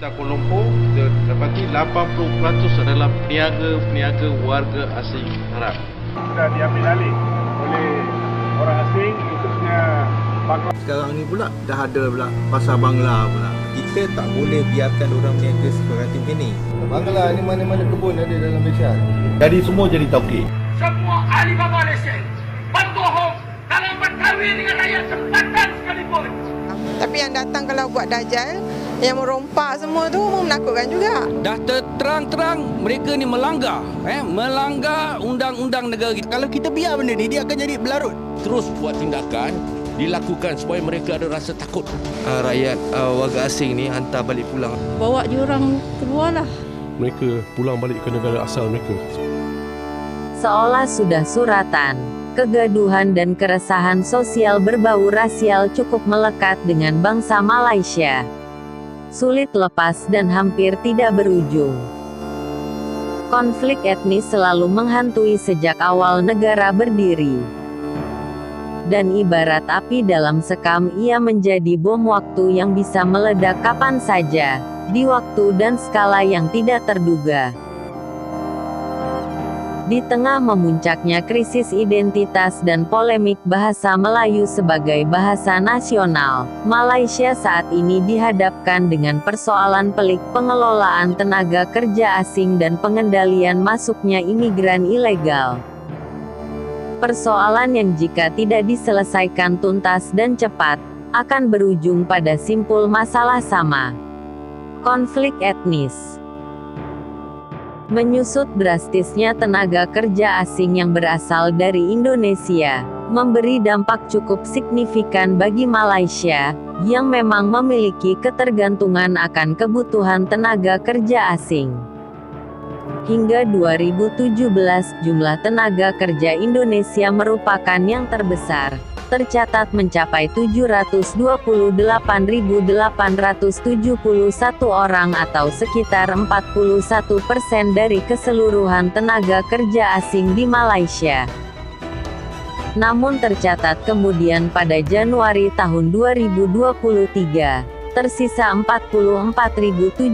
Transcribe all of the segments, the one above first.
Kuala Lumpur dapati 80% adalah peniaga warga asing Arab. Sudah diambil alih oleh orang asing, khususnya Bangla. Sekarang ni pula dah ada pula pasar Bangla pula. Kita tak boleh biarkan orang berniaga seperti ini. Bangla ni mana-mana kebun ada dalam Malaysia. Jadi semua jadi tauke. Semua ahli bapa lesen berbohong dalam berkahwin dengan rakyat tempatan sekalipun. Tapi yang datang kalau buat dajal, yang merompak semua tu menakutkan juga. Dah terang-terang mereka ni melanggar undang-undang negara kita. Kalau kita biar benda ni, dia akan jadi berlarut. Terus buat tindakan dilakukan supaya mereka ada rasa takut. Rakyat warga asing ni hantar balik pulang. Bawa diorang keluar lah. Mereka pulang balik ke negara asal mereka. Seolah sudah suratan, kegaduhan dan keresahan sosial berbau rasial cukup melekat dengan bangsa Malaysia. Sulit lepas dan hampir tidak berujung. Konflik etnis selalu menghantui sejak awal negara berdiri. Dan ibarat api dalam sekam, ia menjadi bom waktu yang bisa meledak kapan saja, di waktu dan skala yang tidak terduga. Di tengah memuncaknya krisis identitas dan polemik bahasa Melayu sebagai bahasa nasional, Malaysia saat ini dihadapkan dengan persoalan pelik pengelolaan tenaga kerja asing dan pengendalian masuknya imigran ilegal. Persoalan yang jika tidak diselesaikan tuntas dan cepat, akan berujung pada simpul masalah sama. Konflik etnis. Menyusut drastisnya tenaga kerja asing yang berasal dari Indonesia, memberi dampak cukup signifikan bagi Malaysia, yang memang memiliki ketergantungan akan kebutuhan tenaga kerja asing. Hingga 2017, jumlah tenaga kerja Indonesia merupakan yang terbesar, tercatat mencapai 728.871 orang atau sekitar 41% dari keseluruhan tenaga kerja asing di Malaysia. Namun tercatat kemudian pada Januari tahun 2023, tersisa 44.769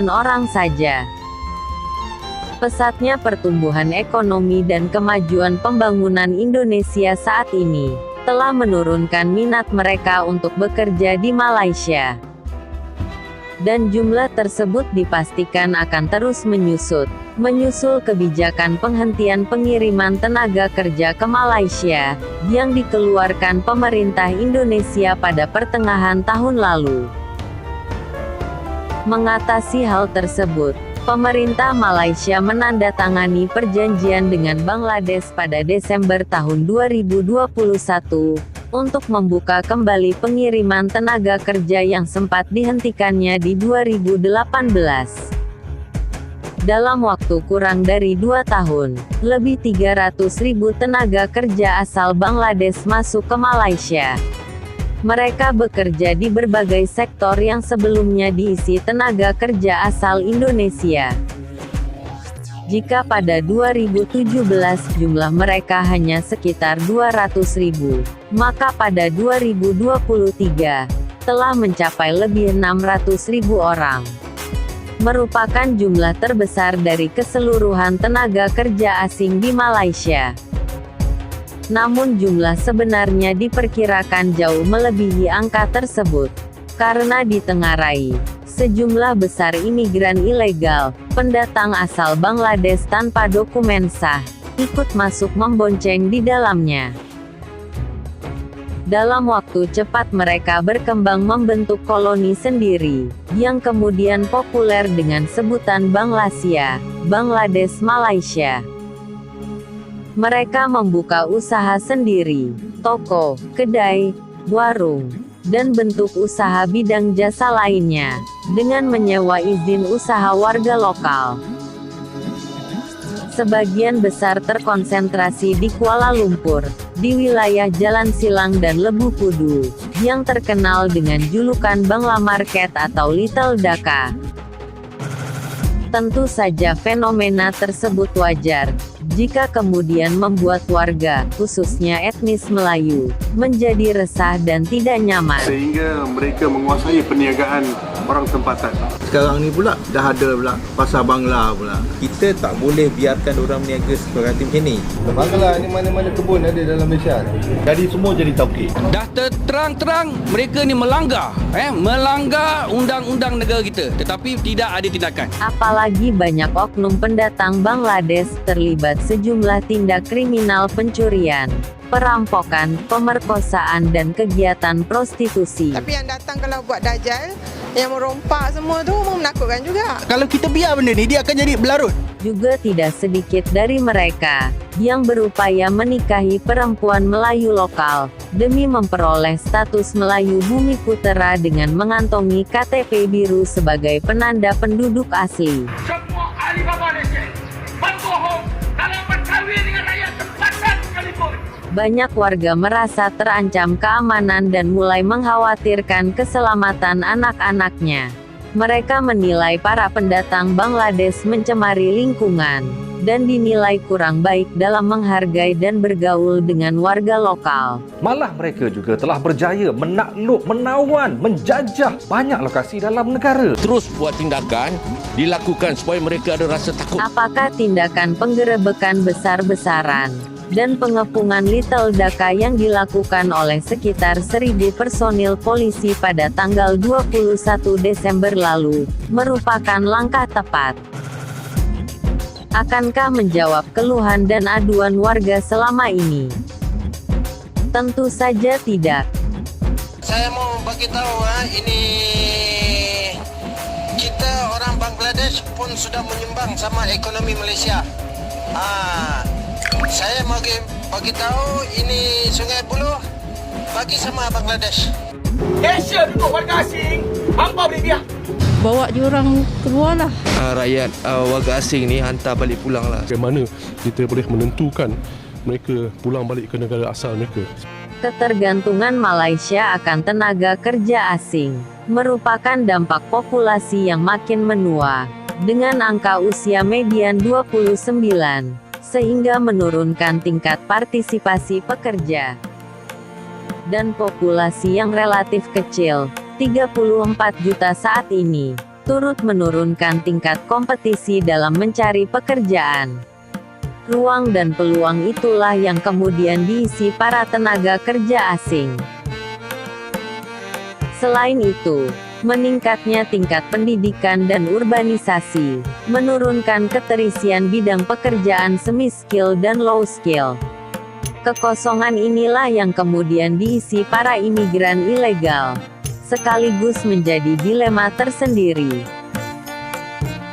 orang saja. Pesatnya pertumbuhan ekonomi dan kemajuan pembangunan Indonesia saat ini, telah menurunkan minat mereka untuk bekerja di Malaysia. Dan jumlah tersebut dipastikan akan terus menyusul kebijakan penghentian pengiriman tenaga kerja ke Malaysia, yang dikeluarkan pemerintah Indonesia pada pertengahan tahun lalu. Mengatasi hal tersebut, pemerintah Malaysia menandatangani perjanjian dengan Bangladesh pada Desember tahun 2021, untuk membuka kembali pengiriman tenaga kerja yang sempat dihentikannya di 2018. Dalam waktu kurang dari 2 tahun, lebih 300.000 tenaga kerja asal Bangladesh masuk ke Malaysia. Mereka bekerja di berbagai sektor yang sebelumnya diisi tenaga kerja asal Indonesia. Jika pada 2017 jumlah mereka hanya sekitar 200.000, maka pada 2023, telah mencapai lebih 600.000 orang. Merupakan jumlah terbesar dari keseluruhan tenaga kerja asing di Malaysia. Namun jumlah sebenarnya diperkirakan jauh melebihi angka tersebut, karena ditengarai sejumlah besar imigran ilegal, pendatang asal Bangladesh tanpa dokumen sah, ikut masuk membonceng di dalamnya. Dalam waktu cepat mereka berkembang membentuk koloni sendiri, yang kemudian populer dengan sebutan Banglasia, Bangladesh Malaysia. Mereka membuka usaha sendiri, toko, kedai, warung, dan bentuk usaha bidang jasa lainnya, dengan menyewa izin usaha warga lokal. Sebagian besar terkonsentrasi di Kuala Lumpur, di wilayah Jalan Silang dan Lebu Kudu, yang terkenal dengan julukan Bangla Market atau Little Dhaka. Tentu saja fenomena tersebut wajar, jika kemudian membuat warga, khususnya etnis Melayu, menjadi resah dan tidak nyaman. Sehingga mereka menguasai perniagaan orang tempatan. Sekarang ni pula dah ada pula pasar Bangla pula. Kita tak boleh biarkan orang berniaga seperti macam ni. Bangla ni mana-mana kebun ada dalam Malaysia. Jadi semua jadi tauke. Dah terang-terang mereka ni melanggar undang-undang negara kita, tetapi tidak ada tindakan. Apalagi banyak oknum pendatang Bangladesh terlibat sejumlah tindak kriminal pencurian, perampokan, pemerkosaan dan kegiatan prostitusi. Tapi yang datang kalau buat dajal, yang merompak semua tu menakutkan juga. Kalau kita biar benda ni, dia akan jadi berlarut. Juga tidak sedikit dari mereka yang berupaya menikahi perempuan Melayu lokal demi memperoleh status Melayu Bumi Putera dengan mengantongi KTP biru sebagai penanda penduduk asli. Semua ahli Baba Malaysia berbohong dalam berkahwin dengan rakyat tempatan sekalipun. Banyak warga merasa terancam keamanan dan mulai mengkhawatirkan keselamatan anak-anaknya. Mereka menilai para pendatang Bangladesh mencemari lingkungan dan dinilai kurang baik dalam menghargai dan bergaul dengan warga lokal. Malah mereka juga telah berjaya menakluk, menawan, menjajah banyak lokasi dalam negara. Terus buat tindakan dilakukan supaya mereka ada rasa takut. Apakah tindakan penggerebekan besar-besaran dan pengepungan Little Dhaka yang dilakukan oleh sekitar 1.000 personil polisi pada tanggal 21 Desember lalu merupakan langkah tepat? Akankah menjawab keluhan dan aduan warga selama ini? Tentu saja tidak. Saya mau bagi tahu, ini kita orang Bangladesh pun sudah menyumbang sama ekonomi Malaysia. Saya mau bagi tahu ini Sungai Buloh bagi sama Bangladesh. Malaysia duduk warga asing, hampa boleh biar. Bawa diorang keluar lah. Rakyat warga asing ni hantar balik pulang lah. Bagaimana kita boleh menentukan mereka pulang balik ke negara asal mereka? Ketergantungan Malaysia akan tenaga kerja asing merupakan dampak populasi yang makin menua dengan angka usia median 29, sehingga menurunkan tingkat partisipasi pekerja dan populasi yang relatif kecil, 34 juta saat ini, turut menurunkan tingkat kompetisi dalam mencari pekerjaan. Ruang dan peluang itulah yang kemudian diisi para tenaga kerja asing. Selain itu, meningkatnya tingkat pendidikan dan urbanisasi, menurunkan keterisian bidang pekerjaan semi-skill dan low-skill. Kekosongan inilah yang kemudian diisi para imigran ilegal, sekaligus menjadi dilema tersendiri.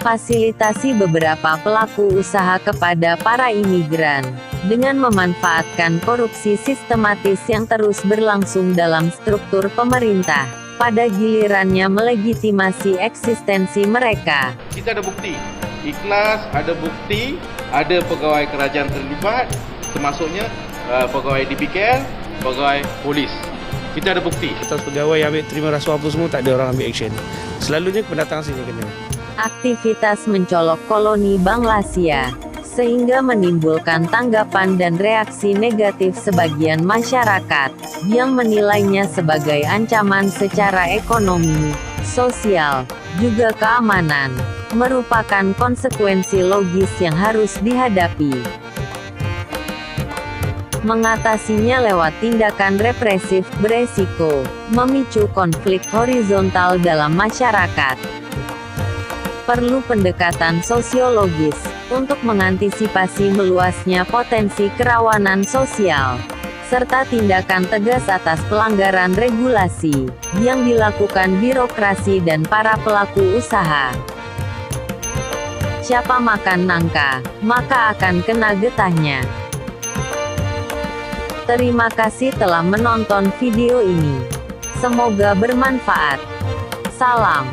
Fasilitasi beberapa pelaku usaha kepada para imigran, dengan memanfaatkan korupsi sistematis yang terus berlangsung dalam struktur pemerintah, pada gilirannya melegitimasi eksistensi mereka. Kita ada bukti, ikhlas, ada bukti, ada pegawai kerajaan terlibat, termasuknya pegawai DPKL, pegawai polis. Kita ada bukti. Atas pegawai yang ambil terima rasuah apa semua, tak ada orang ambil action. Selalunya pendatang sini kena. Aktivitas mencolok koloni Bangladesh, sehingga menimbulkan tanggapan dan reaksi negatif sebagian masyarakat, yang menilainya sebagai ancaman secara ekonomi, sosial, juga keamanan, merupakan konsekuensi logis yang harus dihadapi. Mengatasinya lewat tindakan represif beresiko memicu konflik horizontal dalam masyarakat. Perlu pendekatan sosiologis untuk mengantisipasi meluasnya potensi kerawanan sosial, serta tindakan tegas atas pelanggaran regulasi yang dilakukan birokrasi dan para pelaku usaha. Siapa makan nangka, maka akan kena getahnya. Terima kasih telah menonton video ini. Semoga bermanfaat. Salam.